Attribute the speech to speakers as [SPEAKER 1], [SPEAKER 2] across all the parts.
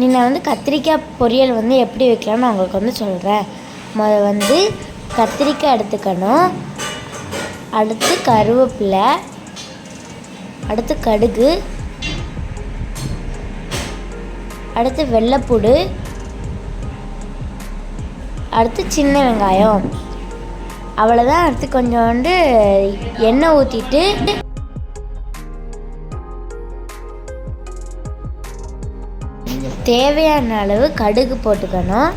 [SPEAKER 1] நான் வந்து கத்திரிக்காய் பொரியல் வந்து எப்படி வைக்கலாம்னு நான் உங்களுக்கு வந்து சொல்கிறேன். முதல்ல வந்து கத்திரிக்காய் எடுத்துக்கணும். அடுத்து கருவேப்பிலை, அடுத்து கடுகு, அடுத்து வெள்ளைப்பூடு, அடுத்து சின்ன வெங்காயம். அவ்வளோதான். அடுத்து கொஞ்சோண்டு எண்ணெய் ஊற்றிட்டு தேவையான அளவு கடுகு போட்டுக்கணும்.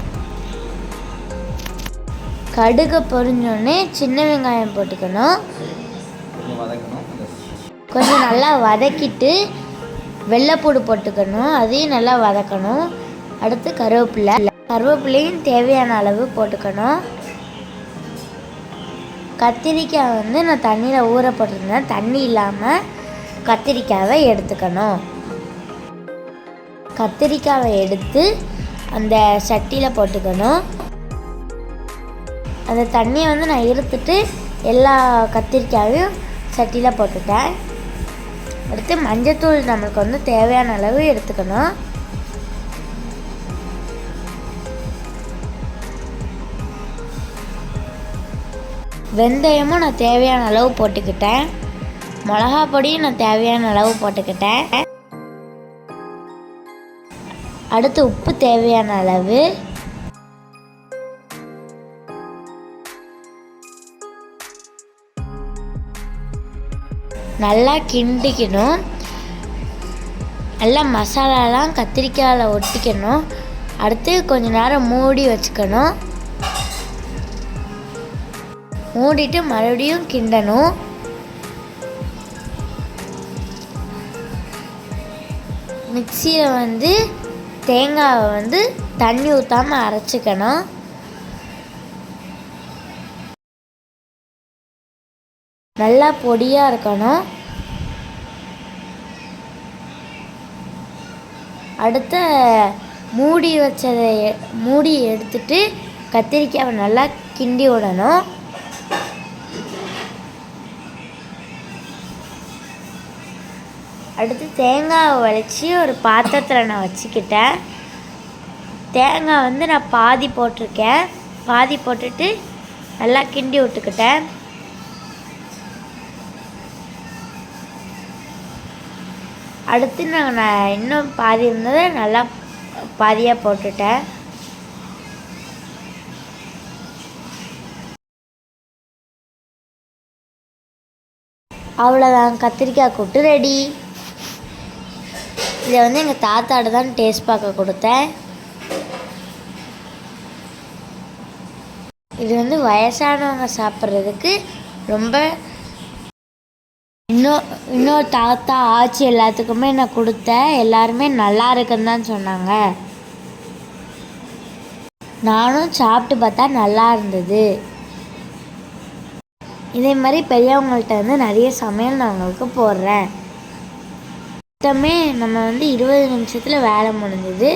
[SPEAKER 1] கடுகு பொரிஞ்சோடனே சின்ன வெங்காயம் போட்டுக்கணும். கொஞ்சம் நல்லா வதக்கிட்டு வெள்ளைப்பூடு போட்டுக்கணும். அதையும் நல்லா வதக்கணும். அடுத்து கருவேப்பிலையும் தேவையான அளவு போட்டுக்கணும். கத்திரிக்காய் வந்து நான் தண்ணியில் ஊற போட்டிருந்தேன். தண்ணி இல்லாமல் கத்திரிக்காயை எடுத்துக்கணும். கத்திரிக்காயை எடுத்து அந்த சட்டியில் போட்டுக்கணும். அந்த தண்ணியை வந்து நான் இருத்துட்டு எல்லா கத்திரிக்காயும் சட்டியில் போட்டுட்டேன். அடுத்து மஞ்சத்தூள் நம்மளுக்கு வந்து தேவையான அளவு எடுத்துக்கணும். வெந்தயமும் நான் தேவையான அளவு போட்டுக்கிட்டேன். மிளகா பொடியும் நான் தேவையான அளவு போட்டுக்கிட்டேன். அடுத்து உப்பு தேவையான அளவு. நல்லா கிண்டிக்கணும். நல்லா மசாலாலாம் கத்திரிக்காயில் ஒட்டிக்கணும். அடுத்து கொஞ்ச நேரம் மூடி வச்சுக்கணும். மூடிட்டு மறுபடியும் கிண்டணும். மிக்சியில் வந்து தேங்காவை வந்து தண்ணி ஊற்றாமல் அரைச்சிக்கணும். நல்லா பொடியாக இருக்கணும். அடுத்த மூடி எடுத்துட்டு கத்திரிக்காவை நல்லா கிண்டி விடணும். அடுத்து தேங்காவை வலித்து ஒரு பாத்திரத்தில் நான் வச்சுக்கிட்டேன். தேங்காய் வந்து நான் பாதி போட்டிருக்கேன். பாதி போட்டுட்டு நல்லா கிண்டி விட்டுக்கிட்டேன். அடுத்து நான் இன்னும் பாதி இருந்ததை நல்லா பாதியாக போட்டுட்டேன். அவ்வளோதான், கத்திரிக்காய் கூட்டு ரெடி. இதை வந்து எங்கள் தாத்தாட்ட தான் டேஸ்ட் பார்க்க கொடுத்தேன். இது வந்து வயசானவங்க சாப்பிட்றதுக்கு ரொம்ப இன்னொரு தாத்தா ஆச்சி எல்லாத்துக்குமே நான் கொடுத்தேன். எல்லாருமே நல்லா இருக்குன்னு தான் சொன்னாங்க. நானும் சாப்பிட்டு பார்த்தா நல்லா இருந்தது. இதே மாதிரி பெரியவங்கள்ட்ட வந்து நிறைய சமையல் நான் உங்களுக்கு போடுறேன். மொத்தமே நம்ம வந்து 20 நிமிஷத்தில் வேலை முடிஞ்சுது.